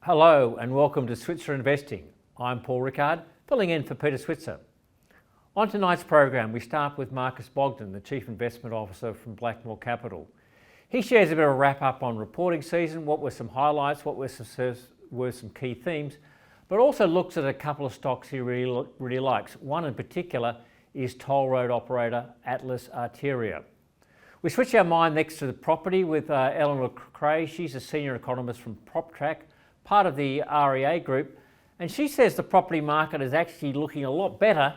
Hello and welcome to Switzer Investing. I'm Paul Rickard, filling in for Peter Switzer. On tonight's program, we start with Marcus Bogdan, the Chief Investment Officer from Blackmore Capital. He shares a bit of a wrap-up on reporting season, what were some highlights, what were some key themes, but also looks at a couple of stocks he really likes. One in particular is toll road operator Atlas Arteria. We switch our mind next to the property with Eleanor Creagh. She's a senior economist from PropTrack, part of the REA group, and she says the property market is actually looking a lot better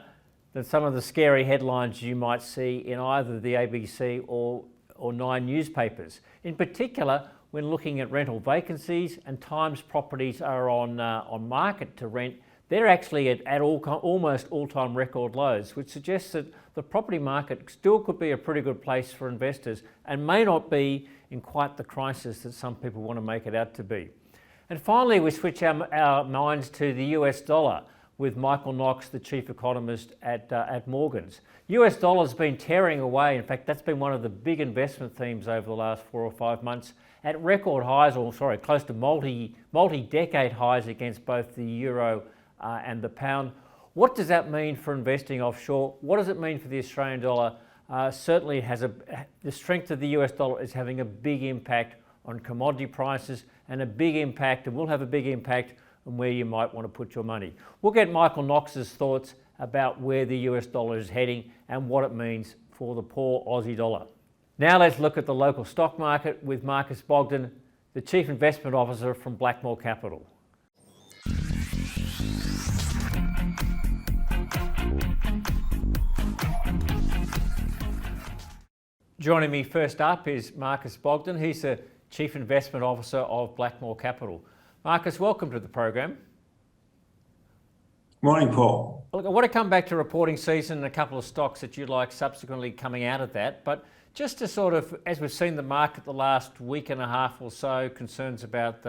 than some of the scary headlines you might see in either the ABC or Nine newspapers. In particular, when looking at rental vacancies and times properties are on market to rent, they're actually at almost all-time record lows, which suggests that the property market still could be a pretty good place for investors and may not be in quite the crisis that some people want to make it out to be. And finally, we switch our minds to the US dollar with Michael Knox, the chief economist at Morgan's. US dollar's been tearing away. In fact, that's been one of the big investment themes over the last 4 or 5 months at record highs, close to multi-decade highs against both the euro and the pound. What does that mean for investing offshore? What does it mean for the Australian dollar? Certainly the strength of the US dollar is having a big impact on commodity prices and will have a big impact on where you might want to put your money. We'll get Michael Knox's thoughts about where the US dollar is heading and what it means for the poor Aussie dollar. Now let's look at the local stock market with Marcus Bogdan, the Chief Investment Officer from Blackmore Capital. Joining me first up is Marcus Bogdan. He's the Chief Investment Officer of Blackmore Capital. Marcus, welcome to the program. Morning, Paul. Look, I want to come back to reporting season and a couple of stocks that you like subsequently coming out of that, but just to sort of, as we've seen the market the last week and a half or so, concerns about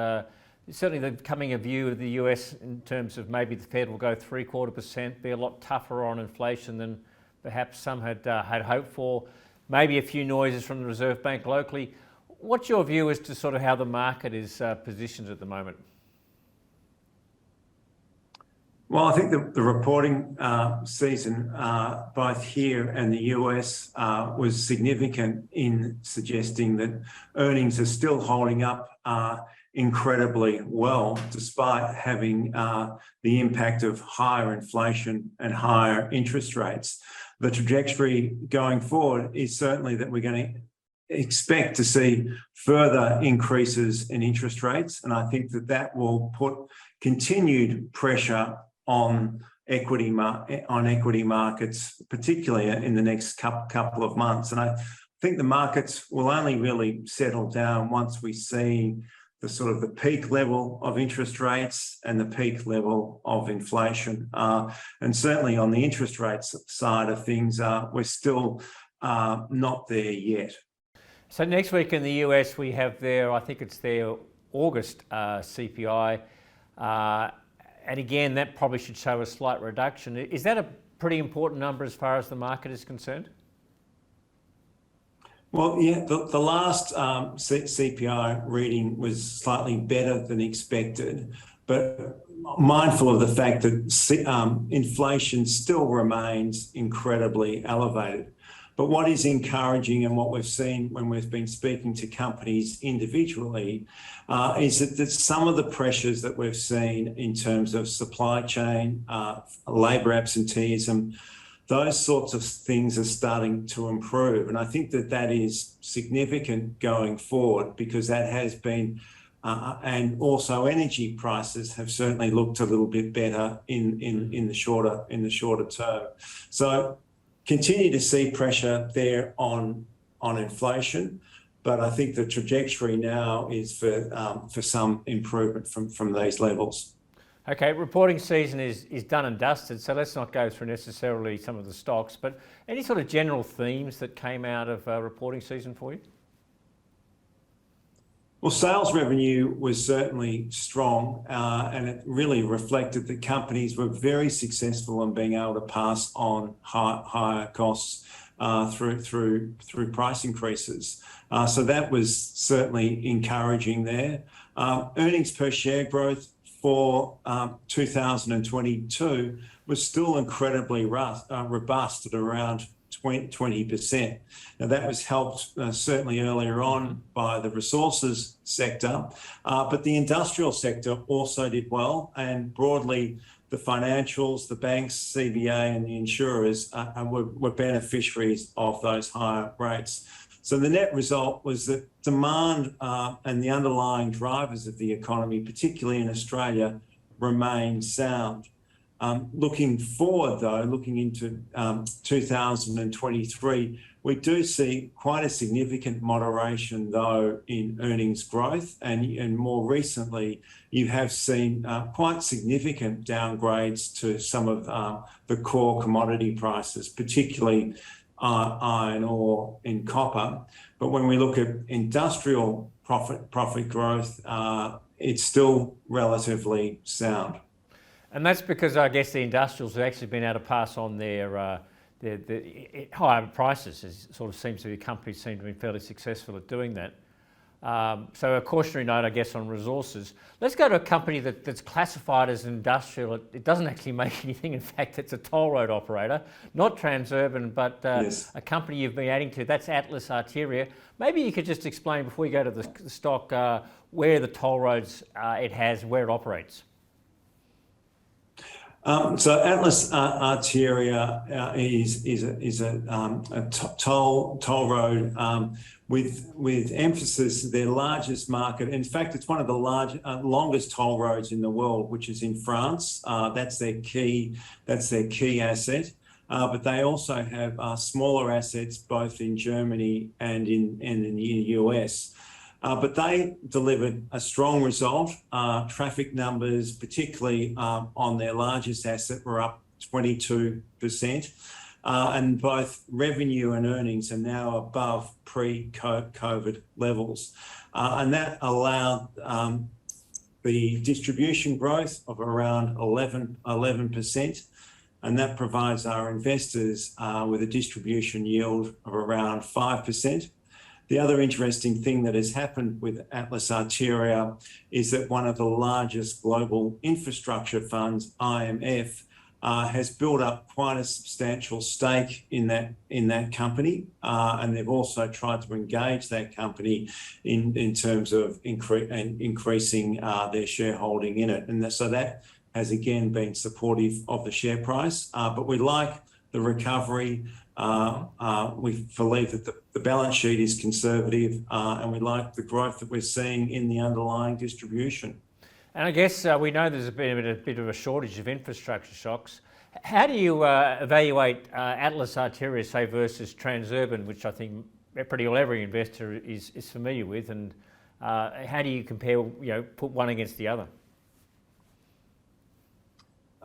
certainly the coming of view of the US in terms of maybe the Fed will go 0.75%, be a lot tougher on inflation than perhaps some had hoped for, maybe a few noises from the Reserve Bank locally. What's your view as to sort of how the market is positioned at the moment? Well, I think the reporting season, both here and the US, was significant in suggesting that earnings are still holding up incredibly well, despite having the impact of higher inflation and higher interest rates. The trajectory going forward is certainly that we're going to expect to see further increases in interest rates, and I think that will put continued pressure on equity markets, particularly in the next couple of months. And I think the markets will only really settle down once we see the sort of the peak level of interest rates and the peak level of inflation. And certainly on the interest rates side of things, we're still not there yet. So next week in the US, we have I think it's their August CPI. And again, that probably should show a slight reduction. Is that a pretty important number as far as the market is concerned? Well, yeah, the last CPI reading was slightly better than expected, but mindful of the fact that inflation still remains incredibly elevated. But what is encouraging and what we've seen when we've been speaking to companies individually is that some of the pressures that we've seen in terms of supply chain, labour absenteeism, those sorts of things are starting to improve. And I think that is significant going forward because that has been, and also energy prices have certainly looked a little bit better in the shorter term. So continue to see pressure there on inflation, but I think the trajectory now is for some improvement from these levels. Okay, reporting season is done and dusted, so let's not go through necessarily some of the stocks, but any sort of general themes that came out of reporting season for you? Well, sales revenue was certainly strong, and it really reflected that companies were very successful in being able to pass on higher costs through price increases. So that was certainly encouraging there. Earnings per share growth for 2022 was still incredibly robust at around 20%. Now that was helped certainly earlier on by the resources sector, but the industrial sector also did well, and broadly the financials, the banks, CBA and the insurers were beneficiaries of those higher rates. So the net result was that demand and the underlying drivers of the economy, particularly in Australia, remain sound. Looking forward though, looking into 2023, we do see quite a significant moderation though in earnings growth, and more recently you have seen quite significant downgrades to some of the core commodity prices, particularly iron ore and copper. But when we look at industrial profit growth, it's still relatively sound. And that's because I guess the industrials have actually been able to pass on their higher prices. It sort of seems to be companies seem to be fairly successful at doing that. So a cautionary note, I guess, on resources. Let's go to a company that's classified as industrial. It doesn't actually make anything. In fact, it's a toll road operator, not Transurban, but Yes. a company you've been adding to. That's Atlas Arteria. Maybe you could just explain before we go to the stock where the toll roads it has, where it operates. So Atlas Arteria is a toll road with emphasis. Their largest market, in fact, it's one of the longest toll roads in the world, which is in France. That's their key asset. But they also have smaller assets both in Germany and in the US. But they delivered a strong result. Traffic numbers, particularly on their largest asset, were up 22%. And both revenue and earnings are now above pre-COVID levels. And that allowed the distribution growth of around 11%. And that provides our investors with a distribution yield of around 5%. The other interesting thing that has happened with Atlas Arteria is that one of the largest global infrastructure funds, IMF, has built up quite a substantial stake in that company, and they've also tried to engage that company in terms of increasing their shareholding in it, and so that has again been supportive of the share price. But we like the recovery. We believe that the balance sheet is conservative, and we like the growth that we're seeing in the underlying distribution. And I guess we know there's been a bit of a shortage of infrastructure shocks. How do you evaluate Atlas Arteria, say, versus Transurban, which I think pretty well every investor is familiar with, and how do you compare, put one against the other?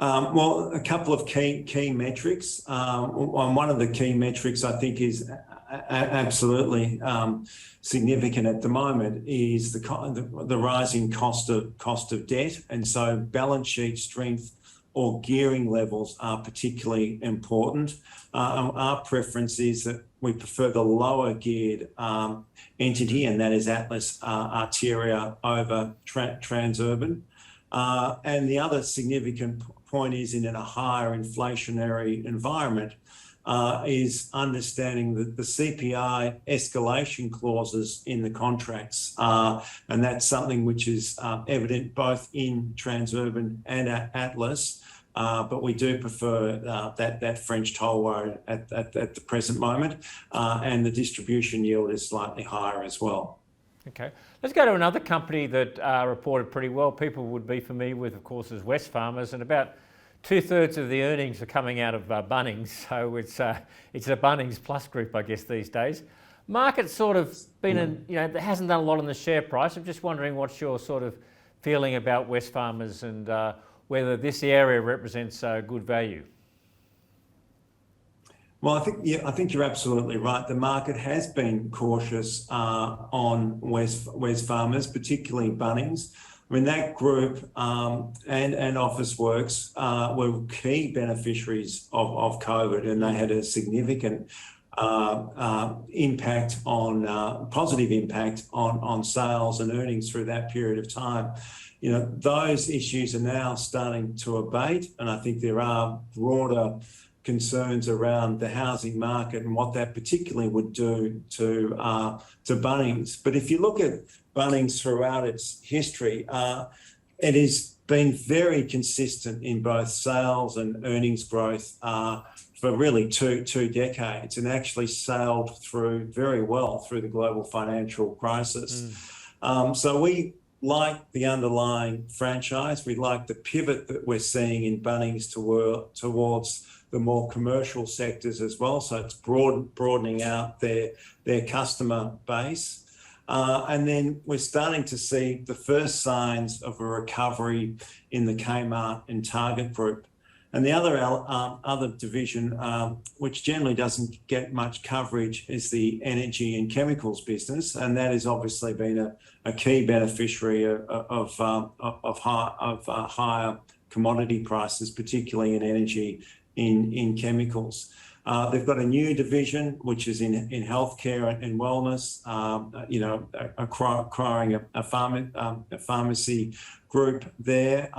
Well, a couple of key metrics. One of the key metrics I think is absolutely significant at the moment is the rising cost of debt, and so balance sheet strength or gearing levels are particularly important. Our preference is that we prefer the lower geared entity, and that is Atlas Arteria over Transurban. And the other significant point is in a higher inflationary environment is understanding that the CPI escalation clauses in the contracts, and that's something which is evident both in Transurban and Atlas, but we do prefer that French toll road at the present moment, and the distribution yield is slightly higher as well. Okay, let's go to another company that reported pretty well. People would be familiar with, of course, as Wesfarmers, and about 2/3 of the earnings are coming out of Bunnings, so it's a Bunnings Plus group, I guess, these days. Market's sort of been, it hasn't done a lot on the share price. I'm just wondering what's your sort of feeling about Wesfarmers and whether this area represents good value. Well, I think you're absolutely right. The market has been cautious on Wesfarmers, particularly Bunnings. I mean, that group and Officeworks were key beneficiaries of COVID, and they had a significant impact on positive impact on sales and earnings through that period of time. You know, those issues are now starting to abate, and I think there are broader concerns around the housing market and what that particularly would do to Bunnings. But if you look at Bunnings throughout its history, it has been very consistent in both sales and earnings growth for really two decades, and actually sailed through very well through the global financial crisis. So we like the underlying franchise. We like the pivot that we're seeing in Bunnings towards the more commercial sectors as well. So it's broadening out their customer base. And then we're starting to see the first signs of a recovery in the Kmart and Target group. And the other division, which generally doesn't get much coverage, is the energy and chemicals business, and that has obviously been a key beneficiary of higher commodity prices, particularly in energy, in chemicals. They've got a new division which is in healthcare and wellness. You know, acquiring a pharmacy group there.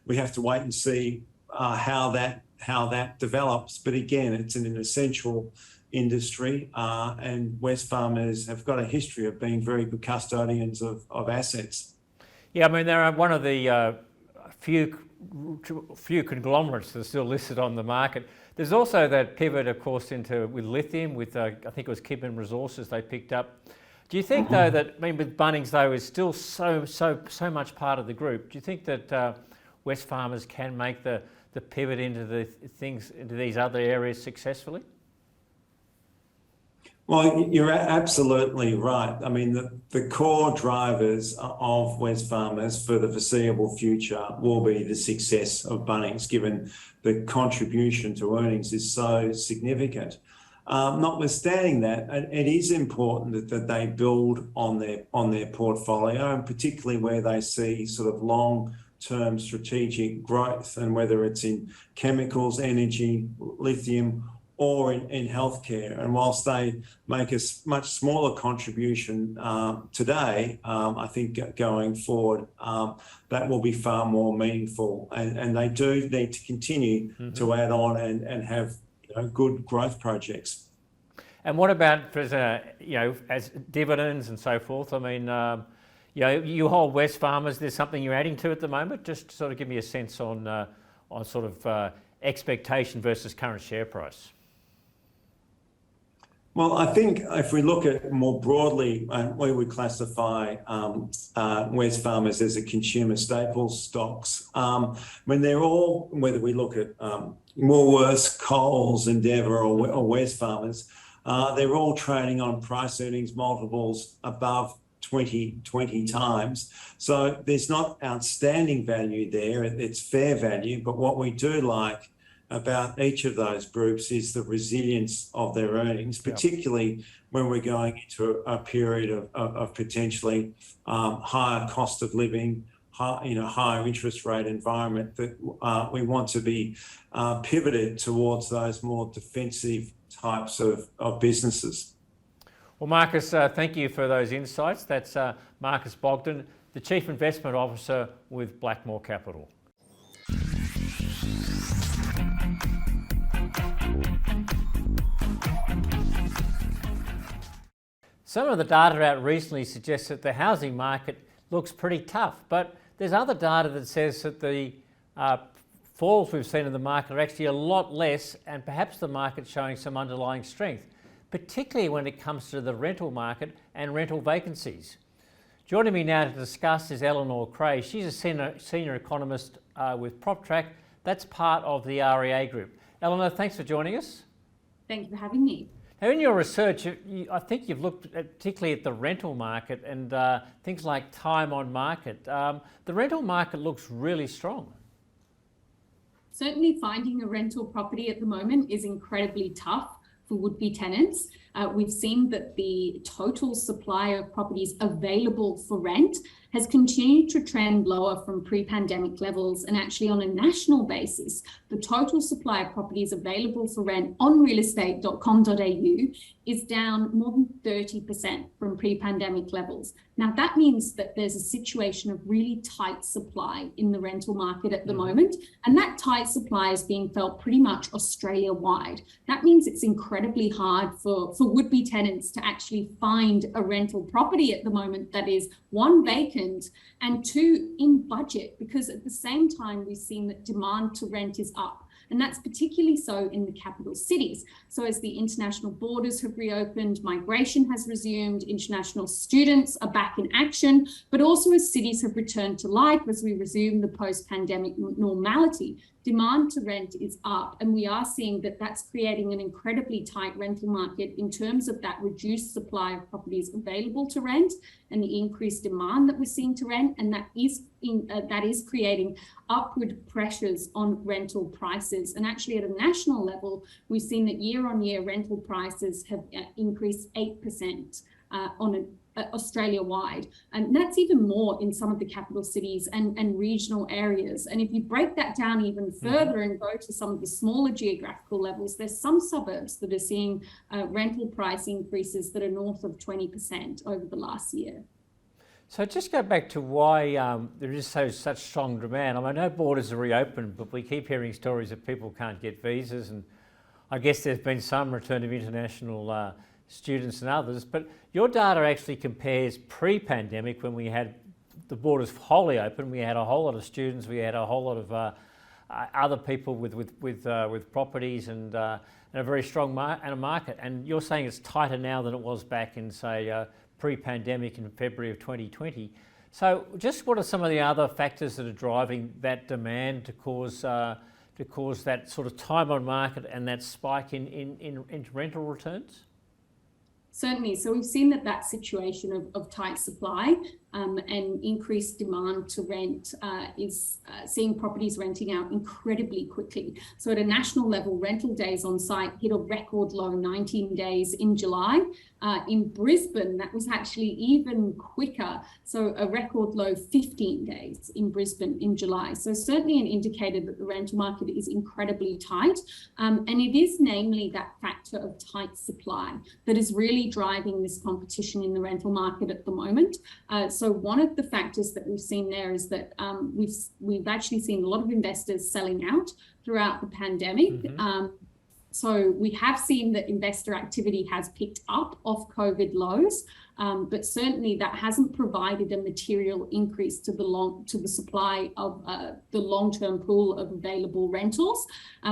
We have to wait and see how that develops, but again, it's an essential industry, and Wesfarmers have got a history of being very good custodians of assets. Yeah, I mean, they're one of the few conglomerates that are still listed on the market. There's also that pivot, of course, with lithium, with I think it was Kidman Resources they picked up. Do you think though that, I mean, with Bunnings though is still so much part of the group? Do you think that Wesfarmers can make the pivot into these other areas successfully? Well, you're absolutely right. I mean, the core drivers of Wesfarmers for the foreseeable future will be the success of Bunnings, given the contribution to earnings is so significant. Notwithstanding that, it is important that they build on their portfolio, and particularly where they see sort of long-term strategic growth, and whether it's in chemicals, energy, lithium, or in healthcare. And whilst they make a much smaller contribution today, I think going forward, that will be far more meaningful. And they do need to continue to add on and have good growth projects. And what about, as dividends and so forth? I mean, you hold Wesfarmers. There's something you're adding to at the moment. Just sort of give me a sense on sort of expectation versus current share price. Well, I think if we look at more broadly, we would classify Wesfarmers as a consumer staples stocks. When they're all, whether we look at Woolworths, Coles, Endeavour, or Wesfarmers, they're all trading on price earnings multiples above 20 times. So there's not outstanding value there, it's fair value. But what we do like about each of those groups is the resilience of their earnings, particularly when we're going into a period of potentially higher cost of living, higher interest rate environment, that we want to be pivoted towards those more defensive types of businesses. Well, Marcus, thank you for those insights. That's Marcus Bogdan, the Chief Investment Officer with Blackmore Capital. Some of the data out recently suggests that the housing market looks pretty tough, but there's other data that says that the falls we've seen in the market are actually a lot less, and perhaps the market's showing some underlying strength, particularly when it comes to the rental market and rental vacancies. Joining me now to discuss is Eleanor Creagh. She's a senior economist with PropTrack. That's part of the REA Group. Eleanor, thanks for joining us. Thank you for having me. Now, in your research, I think you've looked particularly at the rental market and things like time on market. The rental market looks really strong. Certainly finding a rental property at the moment is incredibly tough for would-be tenants. We've seen that the total supply of properties available for rent has continued to trend lower from pre-pandemic levels, and actually on a national basis, the total supply of properties available for rent on realestate.com.au is down more than 30% from pre-pandemic levels. Now, that means that there's a situation of really tight supply in the rental market at the moment, and that tight supply is being felt pretty much Australia-wide. That means it's incredibly hard for would-be tenants to actually find a rental property at the moment that is, one, vacant, and two, in budget, because at the same time, we've seen that demand to rent is up. And that's particularly so in the capital cities. So as the international borders have reopened, migration has resumed, international students are back in action, but also as cities have returned to life, as we resume the post-pandemic normality, demand to rent is up. And we are seeing that that's creating an incredibly tight rental market in terms of that reduced supply of properties available to rent and the increased demand that we're seeing to rent. And that is creating upward pressures on rental prices. And actually at a national level, we've seen that year on year rental prices have increased 8% on Australia-wide. And that's even more in some of the capital cities and regional areas. And if you break that down even further and go to some of the smaller geographical levels, there's some suburbs that are seeing rental price increases that are north of 20% over the last year. So just go back to why there is such strong demand. I know borders are reopened, but we keep hearing stories that people can't get visas, and I guess there's been some return of international students and others, but your data actually compares pre-pandemic, when we had the borders wholly open, we had a whole lot of students, we had a whole lot of other people with properties and a very strong market. And you're saying it's tighter now than it was back in, say, pre-pandemic in February of 2020. So just what are some of the other factors that are driving that demand to cause that sort of time on market and that spike in rental returns? Certainly. So we've seen that situation of tight supply and increased demand to rent is seeing properties renting out incredibly quickly. So at a national level, rental days on site hit a record low 19 days in July. In Brisbane, that was actually even quicker. So a record low 15 days in Brisbane in July. So certainly an indicator that the rental market is incredibly tight. And it is namely that factor of tight supply that is really driving this competition in the rental market at the moment. So one of the factors that we've seen there is that we've actually seen a lot of investors selling out throughout the pandemic. So we have seen that investor activity has picked up off COVID lows, but certainly that hasn't provided a material increase to the supply of the long-term pool of available rentals.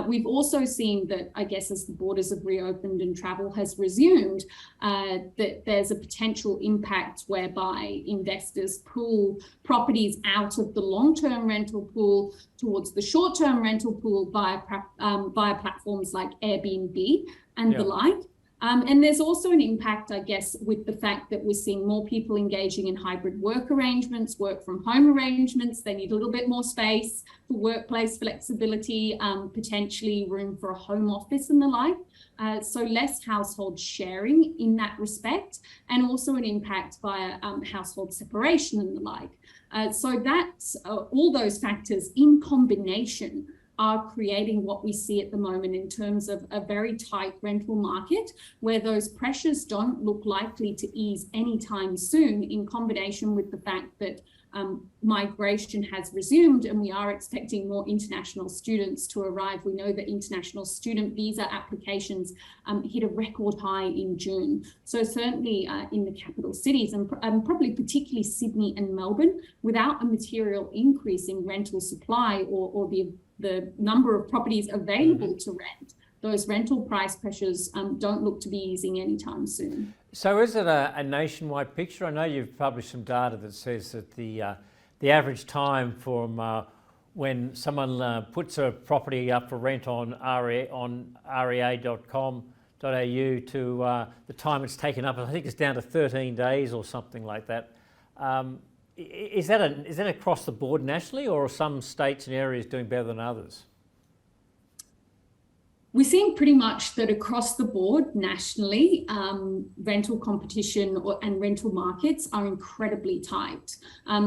We've also seen that, I guess, as the borders have reopened and travel has resumed, that there's a potential impact whereby investors pull properties out of the long-term rental pool towards the short-term rental pool via platforms like Airbnb and the like. And there's also an impact, I guess, with the fact that we're seeing more people engaging in hybrid work arrangements, work from home arrangements. They need a little bit more space for workplace flexibility, potentially room for a home office and the like. So less household sharing in that respect, and also an impact via household separation and the like. So that's all those factors in combination are creating what we see at the moment in terms of a very tight rental market, where those pressures don't look likely to ease anytime soon, in combination with the fact that migration has resumed and we are expecting more international students to arrive. We know that international student visa applications hit a record high in June. So certainly in the capital cities and probably particularly Sydney and Melbourne, without a material increase in rental supply or the number of properties available to rent, those rental price pressures don't look to be easing anytime soon. So is it a nationwide picture? I know you've published some data that says that the average time from when someone puts a property up for rent on rea.com.au to the time it's taken up, I think it's down to 13 days or something like that. Is that across the board nationally, or are some states and areas doing better than others? We're seeing pretty much that across the board nationally, rental competition and rental markets are incredibly tight.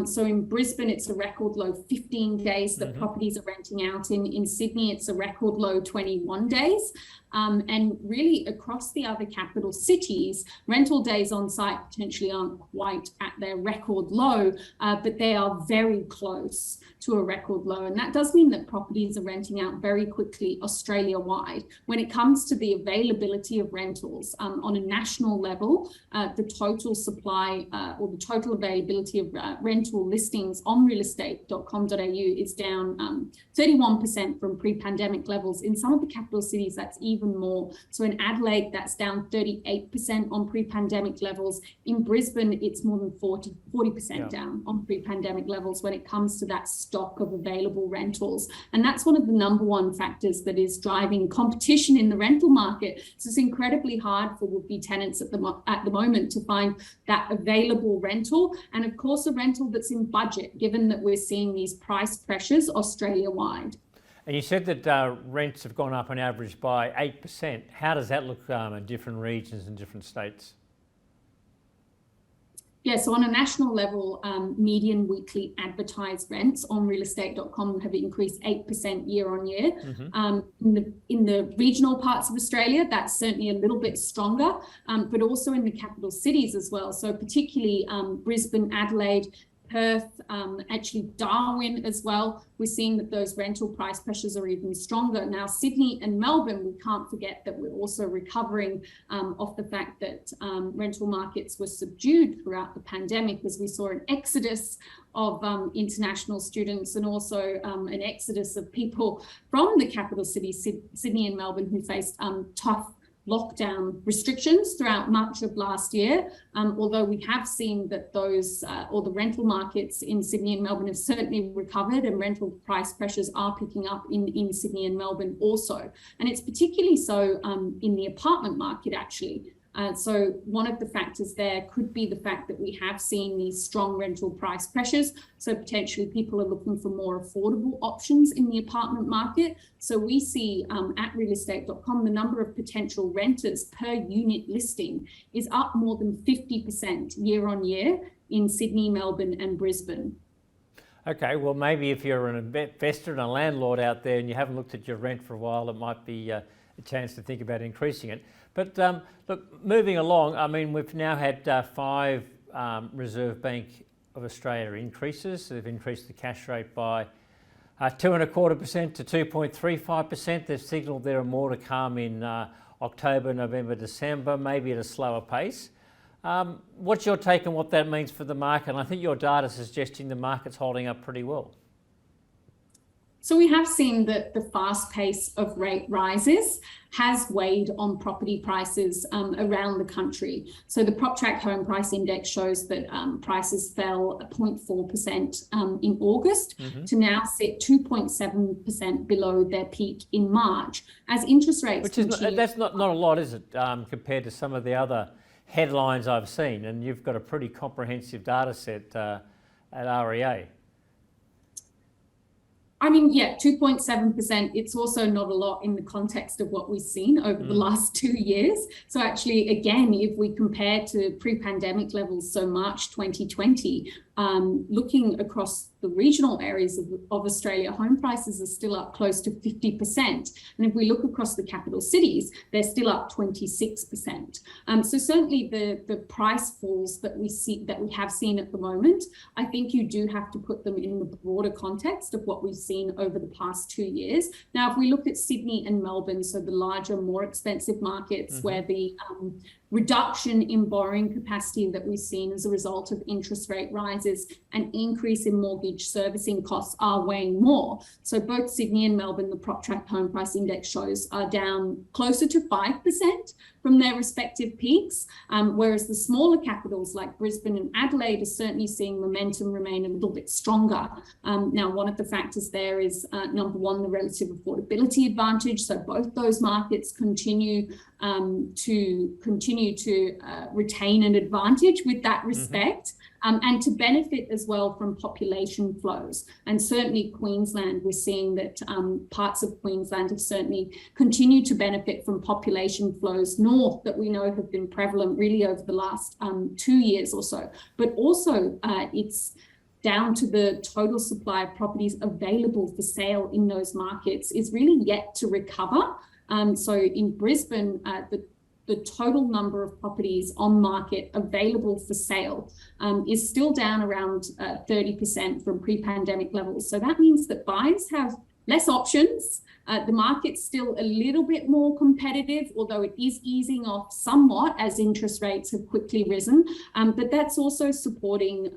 So in Brisbane, it's a record low 15 days that properties are renting out. In Sydney, it's a record low 21 days. And really across the other capital cities, rental days on site potentially aren't quite at their record low, but they are very close to a record low. And that does mean that properties are renting out very quickly Australia-wide. When it comes to the availability of rentals on a national level, the total supply or the total availability of rental listings on realestate.com.au is down 31% from pre-pandemic levels. In some of the capital cities, that's even more. So in Adelaide, that's down 38% on pre-pandemic levels. In Brisbane, it's more than 40% down on pre-pandemic levels when it comes to that stock of available rentals. And that's one of the number one factors that is driving competition in the rental market. So it's incredibly hard for would-be tenants at the moment to find that available rental. And of course, a rental that's in budget, given that we're seeing these price pressures Australia-wide. And you said that rents have gone up on average by 8%. How does that look in different regions and different states? Yeah, so on a national level, median weekly advertised rents on realestate.com have increased 8% year on year. In the regional parts of Australia, that's certainly a little bit stronger, but also in the capital cities as well. So particularly Brisbane, Adelaide, Perth, actually Darwin as well. We're seeing that those rental price pressures are even stronger. Now, Sydney and Melbourne, we can't forget that we're also recovering off the fact that rental markets were subdued throughout the pandemic, as we saw an exodus of international students and also an exodus of people from the capital cities, Sydney and Melbourne, who faced tough lockdown restrictions throughout much of last year, although we have seen that those or the rental markets in Sydney and Melbourne have certainly recovered, and rental price pressures are picking up in Sydney and Melbourne also. And it's particularly so in the apartment market, actually. So one of the factors there could be the fact that we have seen these strong rental price pressures. So potentially people are looking for more affordable options in the apartment market. So we see at realestate.com, the number of potential renters per unit listing is up more than 50% year on year in Sydney, Melbourne and Brisbane. Okay, well, maybe if you're an investor and a landlord out there and you haven't looked at your rent for a while, it might be a chance to think about increasing it. But look, moving along, I mean, we've now had 5 Reserve Bank of Australia increases. They've increased the cash rate by 2.25% to 2.35%. They've signalled there are more to come in October, November, December, maybe at a slower pace. What's your take on what that means for the market? And I think your data is suggesting the market's holding up pretty well. So we have seen that the fast pace of rate rises has weighed on property prices around the country. So the PropTrack Home Price Index shows that prices fell 0.4% in August to now sit 2.7% below their peak in March. As interest rates Which is that's not a lot, is it, compared to some of the other headlines I've seen? And you've got a pretty comprehensive data set at REA. I mean, yeah, 2.7%. It's also not a lot in the context of what we've seen over the last 2 years. So actually, again, if we compare to pre-pandemic levels, so March 2020, looking across the regional areas of Australia, home prices are still up close to 50%. And if we look across the capital cities, they're still up 26%. So certainly the price falls that we have seen at the moment, I think you do have to put them in the broader context of what we've seen over the past 2 years. Now, if we look at Sydney and Melbourne, so the larger, more expensive markets where the reduction in borrowing capacity that we've seen as a result of interest rate rises and increase in mortgage servicing costs are weighing more. So both Sydney and Melbourne, the PropTrack Home Price Index shows, are down closer to 5% from their respective peaks, whereas the smaller capitals like Brisbane and Adelaide are certainly seeing momentum remain a little bit stronger. Now, one of the factors there is, number one, the relative affordability advantage. So both those markets continue to retain an advantage with that respect. and to benefit as well from population flows. And certainly Queensland, we're seeing that parts of Queensland have certainly continued to benefit from population flows north that we know have been prevalent really over the last 2 years or so. But also it's down to the total supply of properties available for sale in those markets is really yet to recover. So in Brisbane, the total number of properties on market available for sale is still down around 30% from pre-pandemic levels. So that means that buyers have less options. The market's still a little bit more competitive, although it is easing off somewhat as interest rates have quickly risen. But that's also supporting,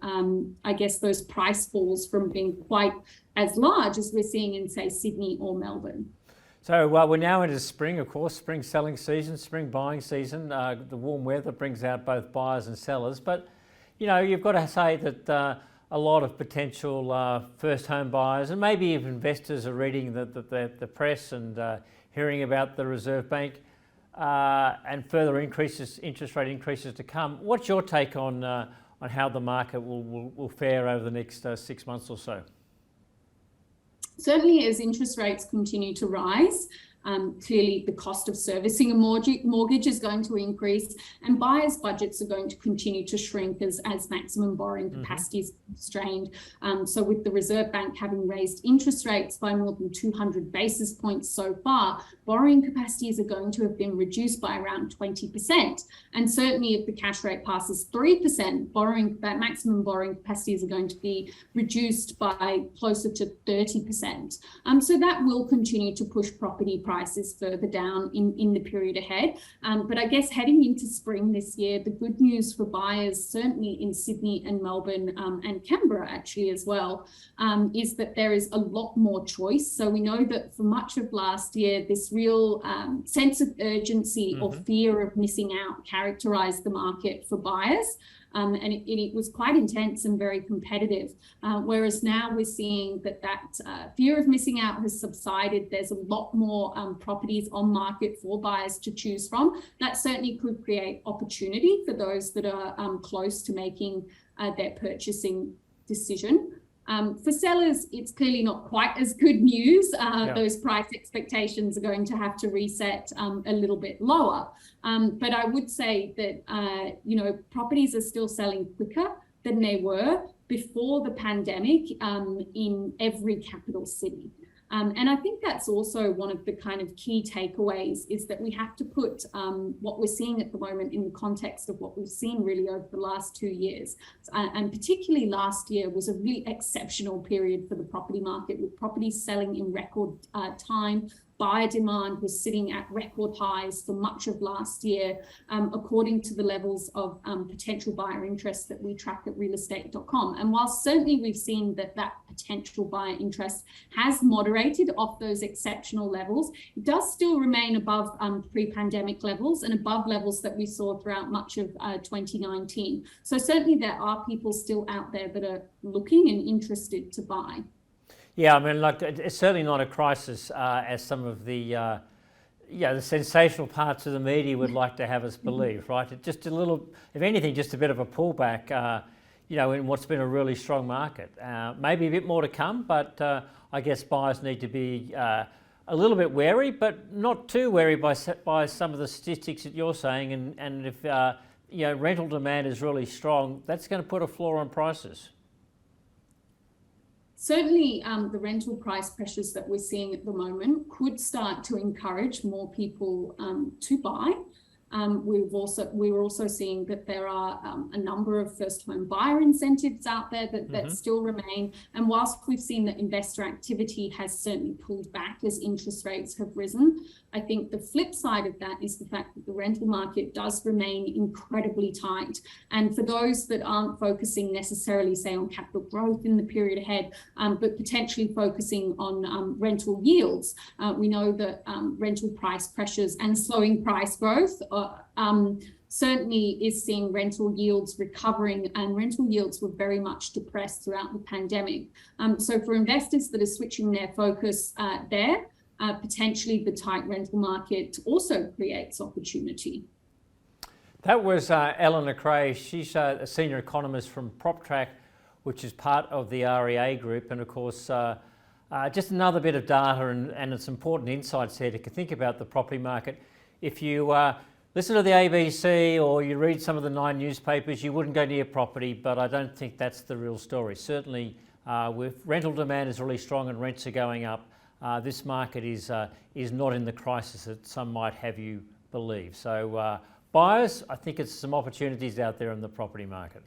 I guess, those price falls from being quite as large as we're seeing in, say, Sydney or Melbourne. So we're now into spring, of course, spring selling season, spring buying season. The warm weather brings out both buyers and sellers. But, you know, you've got to say that a lot of potential first home buyers and maybe even investors are reading the press and hearing about the Reserve Bank and further increases, interest rate increases to come. What's your take on how the market will fare over the next 6 months or so? Certainly, as interest rates continue to rise, clearly the cost of servicing a mortgage is going to increase, and buyers' budgets are going to continue to shrink as maximum borrowing capacity is constrained. So with the Reserve Bank having raised interest rates by more than 200 basis points so far, borrowing capacities are going to have been reduced by around 20%. And certainly if the cash rate passes 3%, that maximum borrowing capacities are going to be reduced by closer to 30%. So that will continue to push property prices further down in the period ahead. But I guess heading into spring this year, the good news for buyers, certainly in Sydney and Melbourne and Canberra actually as well, is that there is a lot more choice. So we know that for much of last year, this real sense of urgency or fear of missing out characterized the market for buyers. And it was quite intense and very competitive. Whereas now we're seeing that fear of missing out has subsided. There's a lot more properties on market for buyers to choose from. That certainly could create opportunity for those that are close to making their purchasing decision. For sellers, it's clearly not quite as good news. Those price expectations are going to have to reset a little bit lower. But I would say that, properties are still selling quicker than they were before the pandemic in every capital city. And I think that's also one of the kind of key takeaways is that we have to put what we're seeing at the moment in the context of what we've seen really over the last 2 years. And particularly last year was a really exceptional period for the property market, with properties selling in record time. Buyer demand was sitting at record highs for much of last year, according to the levels of potential buyer interest that we track at realestate.com. And while certainly we've seen that potential buyer interest has moderated off those exceptional levels, it does still remain above pre-pandemic levels and above levels that we saw throughout much of 2019. So certainly there are people still out there that are looking and interested to buy. Yeah, I mean, like, it's certainly not a crisis as some of the sensational parts of the media would like to have us believe, right? It's just a little, if anything, just a bit of a pullback, in what's been a really strong market. Maybe a bit more to come, but I guess buyers need to be a little bit wary, but not too wary by some of the statistics that you're saying. And if rental demand is really strong, that's going to put a floor on prices. Certainly, the rental price pressures that we're seeing at the moment could start to encourage more people to buy. We were also seeing that there are a number of first home buyer incentives out there that still remain. And whilst we've seen that investor activity has certainly pulled back as interest rates have risen, I think the flip side of that is the fact that the rental market does remain incredibly tight. And for those that aren't focusing necessarily, say, on capital growth in the period ahead, but potentially focusing on rental yields, we know that rental price pressures and slowing price growth certainly is seeing rental yields recovering, and rental yields were very much depressed throughout the pandemic. So for investors that are switching their focus potentially the tight rental market also creates opportunity. That was Eleanor Creagh. She's a senior economist from PropTrack, which is part of the REA group. And of course, just another bit of data and it's important insights here to think about the property market. If you listen to the ABC or you read some of the 9 newspapers, you wouldn't go near property, but I don't think that's the real story. Certainly, with rental demand is really strong and rents are going up, this market is not in the crisis that some might have you believe. So buyers, I think it's some opportunities out there in the property market.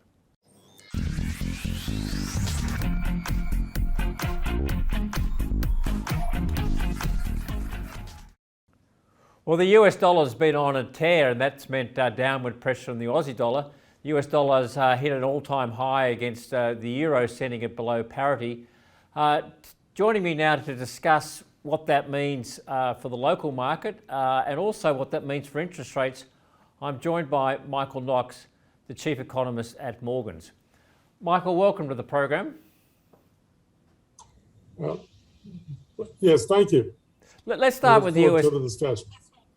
Well, the US dollar's been on a tear, and that's meant downward pressure on the Aussie dollar. The US dollar's hit an all-time high against the euro, sending it below parity. Joining me now to discuss what that means for the local market and also what that means for interest rates, I'm joined by Michael Knox, the Chief Economist at Morgans. Michael, welcome to the program. Yes, thank you. Let's start with the US.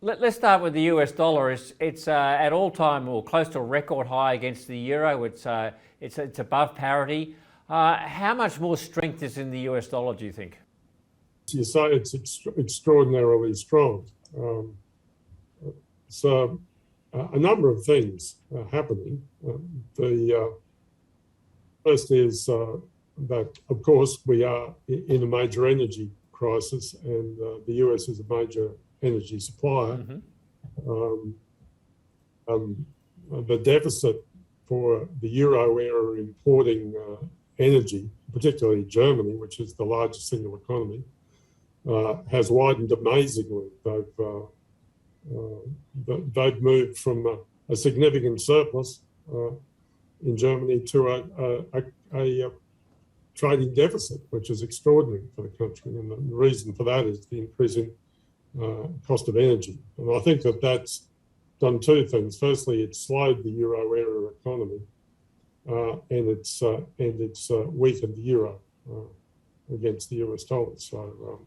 Let's start with the US dollar. It's at all-time or close to a record high against the euro. It's above parity. How much more strength is in the US dollar, do you think? You say it's extraordinarily strong. So a number of things are happening. The first is that, of course, we are in a major energy crisis, and the US is a major energy supplier. The deficit for the euro area importing energy, particularly Germany, which is the largest single economy, has widened amazingly. They've moved from a significant surplus in Germany to a trading deficit, which is extraordinary for the country. And the reason for that is the increasing cost of energy. And I think that that's done 2 things. Firstly, it's slowed the euro area economy, and it's weakened the euro against the US dollar. So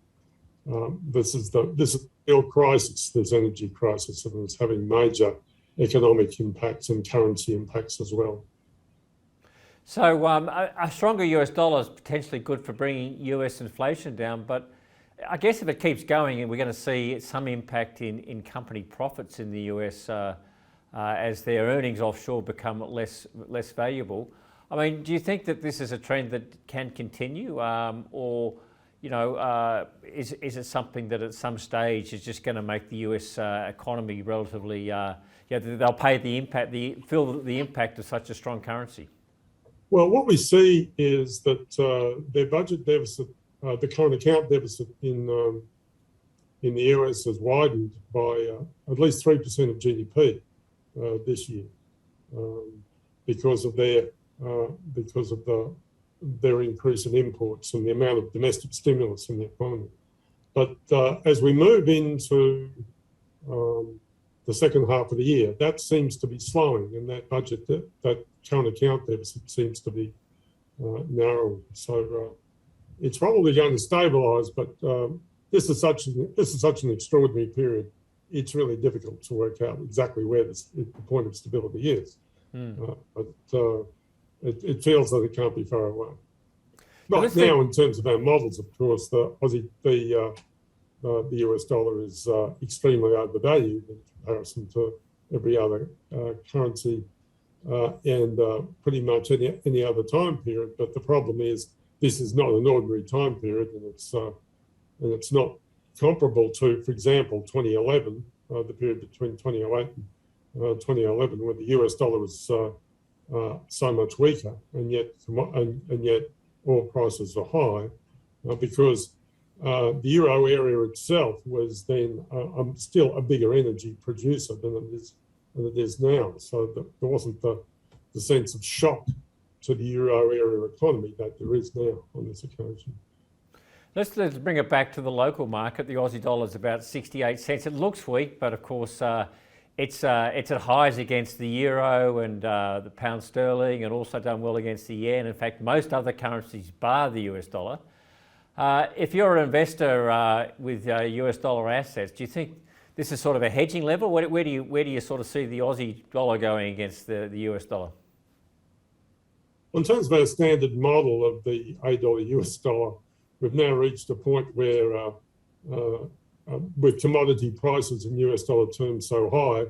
this is the real crisis, this energy crisis, and it's having major economic impacts and currency impacts as well. So a stronger US dollar is potentially good for bringing US inflation down, but I guess if it keeps going, and we're going to see some impact in company profits in the US as their earnings offshore become less valuable. I mean, do you think that this is a trend that can continue, or is it something that at some stage is just going to make the US economy relatively? They'll pay feel the impact of such a strong currency. Well, what we see is that their budget deficit, the current account deficit in the US has widened by at least 3% of GDP this year because of their increase in imports and the amount of domestic stimulus in the economy. But as we move into the second half of the year, that seems to be slowing, and that current account deficit seems to be narrowing. So it's probably going to stabilise, but this is such an extraordinary period. It's really difficult to work out exactly where the point of stability is. But it feels that it can't be far away. But now, in terms of our models, of course, the US dollar is extremely overvalued in comparison to every other currency and pretty much any other time period. But the problem is, this is not an ordinary time period, and it's not comparable to, for example, 2011, the period between 2008 and 2011, where the US dollar was so much weaker, and yet oil prices are high, because the euro area itself was then still a bigger energy producer than it is now. So there wasn't the sense of shock to the euro area economy that there is now on this occasion. Let's bring it back to the local market. The Aussie dollar is about 68 cents. It looks weak, but of course it's at highs against the euro and the pound sterling, and also done well against the yen. In fact, most other currencies bar the US dollar. If you're an investor with US dollar assets, do you think this is sort of a hedging level? Where do you sort of see the Aussie dollar going against the US dollar? In terms of our standard model of the $8 US dollar, we've now reached a point where with commodity prices in US dollar terms so high,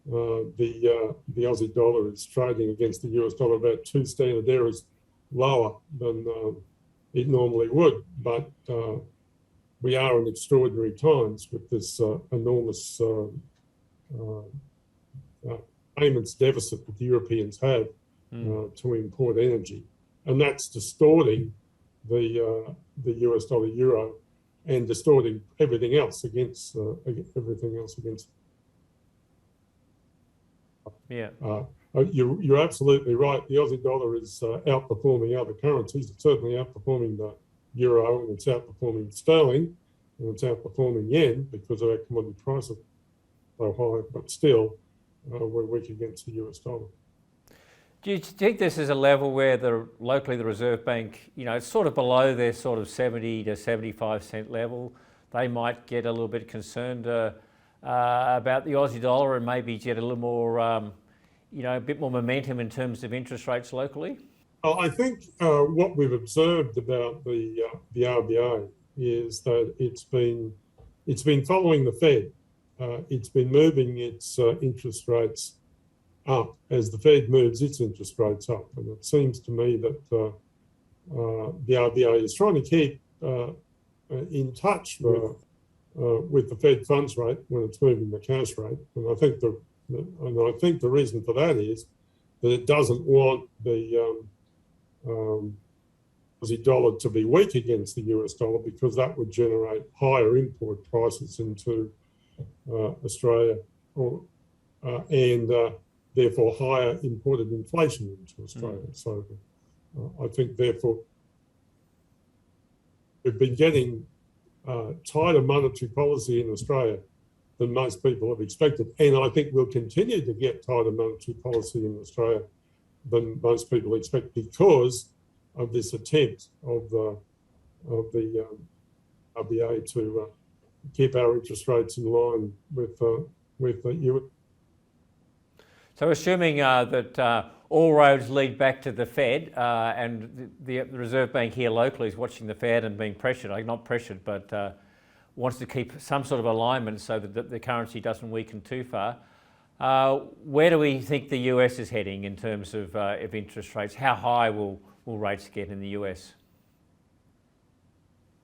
the Aussie dollar is trading against the US dollar about 2 standard errors lower than it normally would. But we are in extraordinary times with this enormous payments deficit that the Europeans have to import energy, and that's distorting the US dollar euro and distorting everything else against Yeah. You're absolutely right. The Aussie dollar is outperforming other currencies. It's certainly outperforming the euro, and it's outperforming sterling, and it's outperforming yen because of our commodity prices so high. But still, we're weak against the US dollar. Do you think this is a level where locally the Reserve Bank, it's sort of below their sort of 70 to 75 cent level? They might get a little bit concerned about the Aussie dollar and maybe get a little more, a bit more momentum in terms of interest rates locally? I think what we've observed about the RBA is that it's been following the Fed. It's been moving its interest rates up as the Fed moves its interest rates up, and it seems to me that the RBA is trying to keep in touch with the Fed funds rate when it's moving the cash rate, and I think the reason for that is that it doesn't want the Aussie dollar to be weak against the US dollar, because that would generate higher import prices into Australia, and therefore higher imported inflation into Australia. So I think therefore we've been getting tighter monetary policy in Australia than most people have expected, and I think we'll continue to get tighter monetary policy in Australia than most people expect because of this attempt of the RBA to keep our interest rates in line with the US. So assuming that all roads lead back to the Fed and the Reserve Bank here locally is watching the Fed and being pressured, not pressured, but wants to keep some sort of alignment so that the currency doesn't weaken too far, where do we think the US is heading in terms of interest rates? How high will rates get in the US?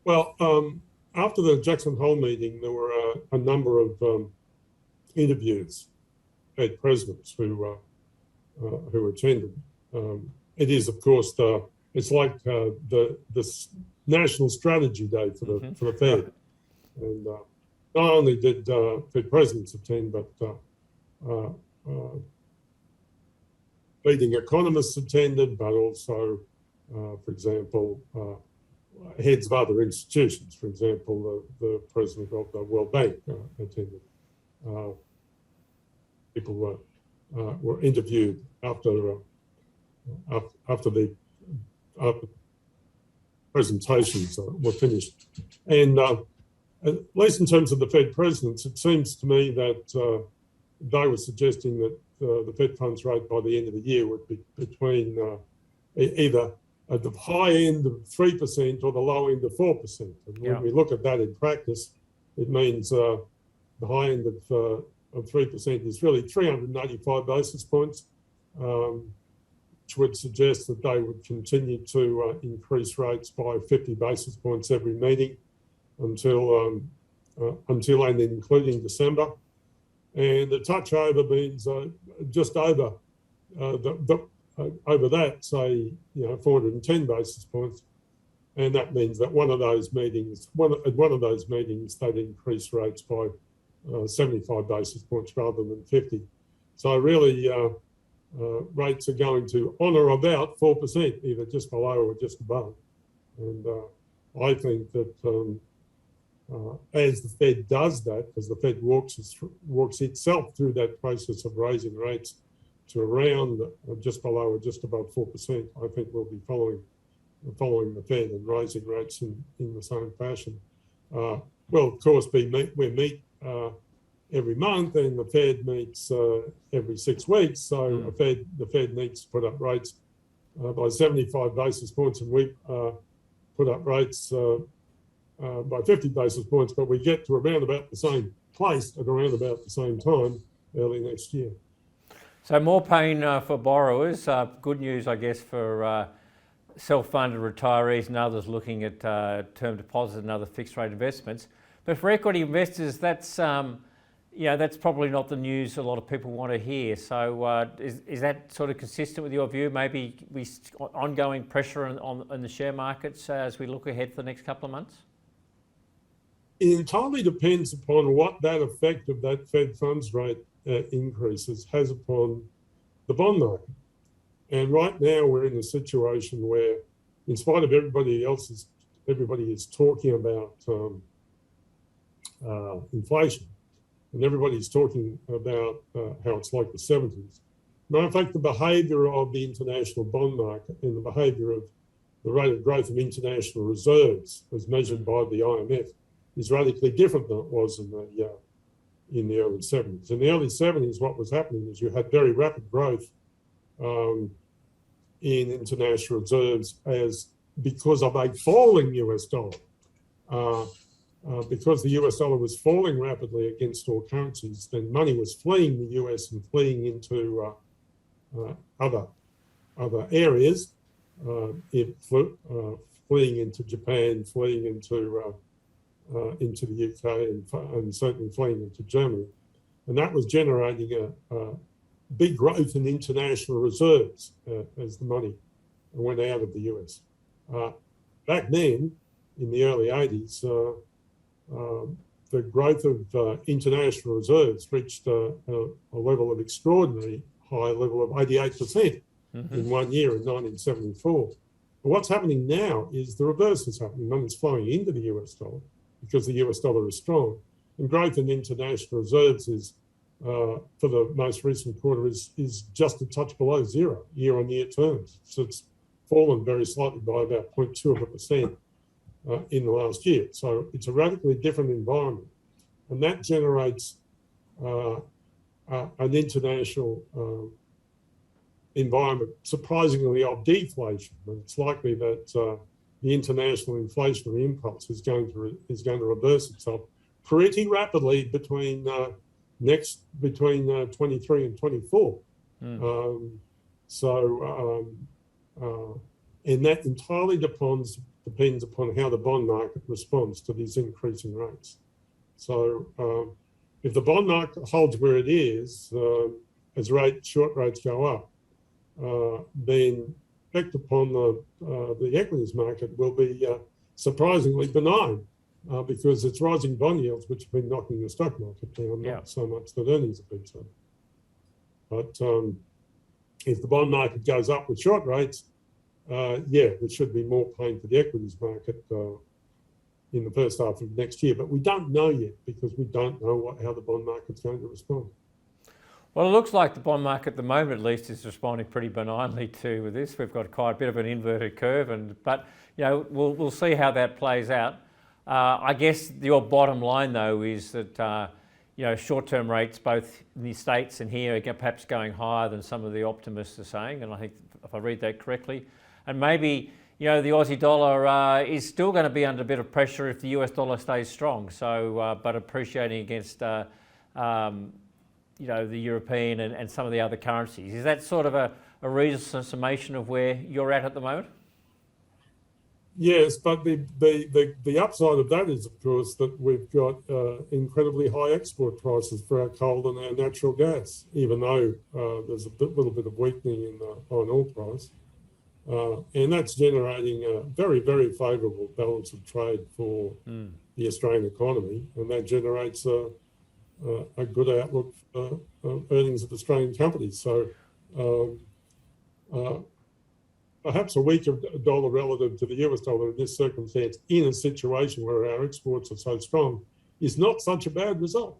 Well, after the Jackson Hole meeting, there were a number of interviews Fed presidents who attended. It is, of course, it's like the national strategy day for the Fed, and not only did Fed presidents attend, but leading economists attended, but also, for example, heads of other institutions. For example, the president of the World Bank attended. People were interviewed after the presentations were finished, and at least in terms of the Fed presidents, it seems to me that they were suggesting that the Fed funds rate by the end of the year would be between either at the high end of 3% or the low end of 4%. And when we look at that in practice, it means the high end of 3% is really 385 basis points, which would suggest that they would continue to increase rates by 50 basis points every meeting until and including December. And the touch over means just over over that, say 410 basis points, and that means that one of those meetings they'd increase rates by 75 basis points rather than 50. So really, rates are going to on or about 4%, either just below or just above. And I think that as the Fed does that, as the Fed walks itself through that process of raising rates to around just below or just above 4%, I think we'll be following the Fed and raising rates in the same fashion. Well, of course, we meet every month, and the Fed meets every 6 weeks. So the Fed needs to put up rates by 75 basis points, and we put up rates by 50 basis points, but we get to around about the same place at around about the same time early next year. So more pain for borrowers. Good news, I guess, for self-funded retirees and others looking at term deposits and other fixed-rate investments. But for equity investors, that's that's probably not the news a lot of people want to hear. So is that sort of consistent with your view? Maybe ongoing pressure on the share markets as we look ahead for the next couple of months? It entirely depends upon what that effect of that Fed funds rate increases has upon the bond market. And right now we're in a situation where, in spite of everybody is talking about inflation, and everybody's talking about how it's like the 70s. Matter of fact, the behaviour of the international bond market and the behaviour of the rate of growth of international reserves, as measured by the IMF, is radically different than it was in the early 70s. In the early 70s, what was happening is you had very rapid growth in international reserves because of a falling US dollar. Because the US dollar was falling rapidly against all currencies, then money was fleeing the US and fleeing into other areas, fleeing into Japan, fleeing into the UK, and certainly fleeing into Germany. And that was generating a big growth in international reserves as the money went out of the US. Back then, in the early 80s, the growth of international reserves reached a level of extraordinary high level of 88% in 1 year in 1974. But what's happening now is the reverse is happening. Money's flowing into the US dollar because the US dollar is strong. And growth in international reserves is, for the most recent quarter, is just a touch below zero year-on-year terms. So it's fallen very slightly by about 0.2%. In the last year. So it's a radically different environment. And that generates an international environment, surprisingly, of deflation. And it's likely that the international inflationary impulse is going to reverse itself pretty rapidly between 23 and 24. And that entirely depends upon how the bond market responds to these increasing rates. So if the bond market holds where it is, as short rates go up, then effect upon the equities market will be surprisingly benign because it's rising bond yields which have been knocking the stock market down, not so much that earnings have been so. But if the bond market goes up with short rates, there should be more pain for the equities market in the first half of next year. But we don't know yet because we don't know how the bond market's going to respond. Well, it looks like the bond market at the moment, at least, is responding pretty benignly to this. We've got quite a bit of an inverted curve, but we'll see how that plays out. I guess your bottom line, though, is that short-term rates, both in the States and here, are perhaps going higher than some of the optimists are saying, and I think if I read that correctly. And maybe, the Aussie dollar is still going to be under a bit of pressure if the US dollar stays strong. So, but appreciating against, the European and some of the other currencies. Is that sort of a reasonable summation of where you're at the moment? Yes, but the upside of that is, of course, that we've got incredibly high export prices for our coal and our natural gas, even though there's a little bit of weakening in the iron ore price. And that's generating a very, very favourable balance of trade for the Australian economy, and that generates a good outlook for earnings of Australian companies. So perhaps a weaker dollar relative to the US dollar in this circumstance, in a situation where our exports are so strong, is not such a bad result.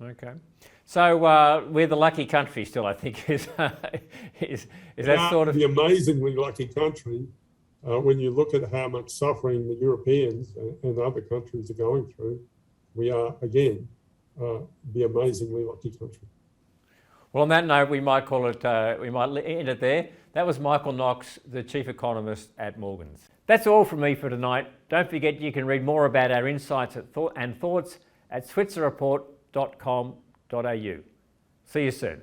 Okay. So we're the lucky country still, I think, is that sort of... The amazingly lucky country, when you look at how much suffering the Europeans and other countries are going through, we are, again, be amazingly lucky country. Well, on that note, we might call it, we might end it there. That was Michael Knox, the Chief Economist at Morgans. That's all from me for tonight. Don't forget you can read more about our insights and thoughts at switzerreport.com.au. See you soon.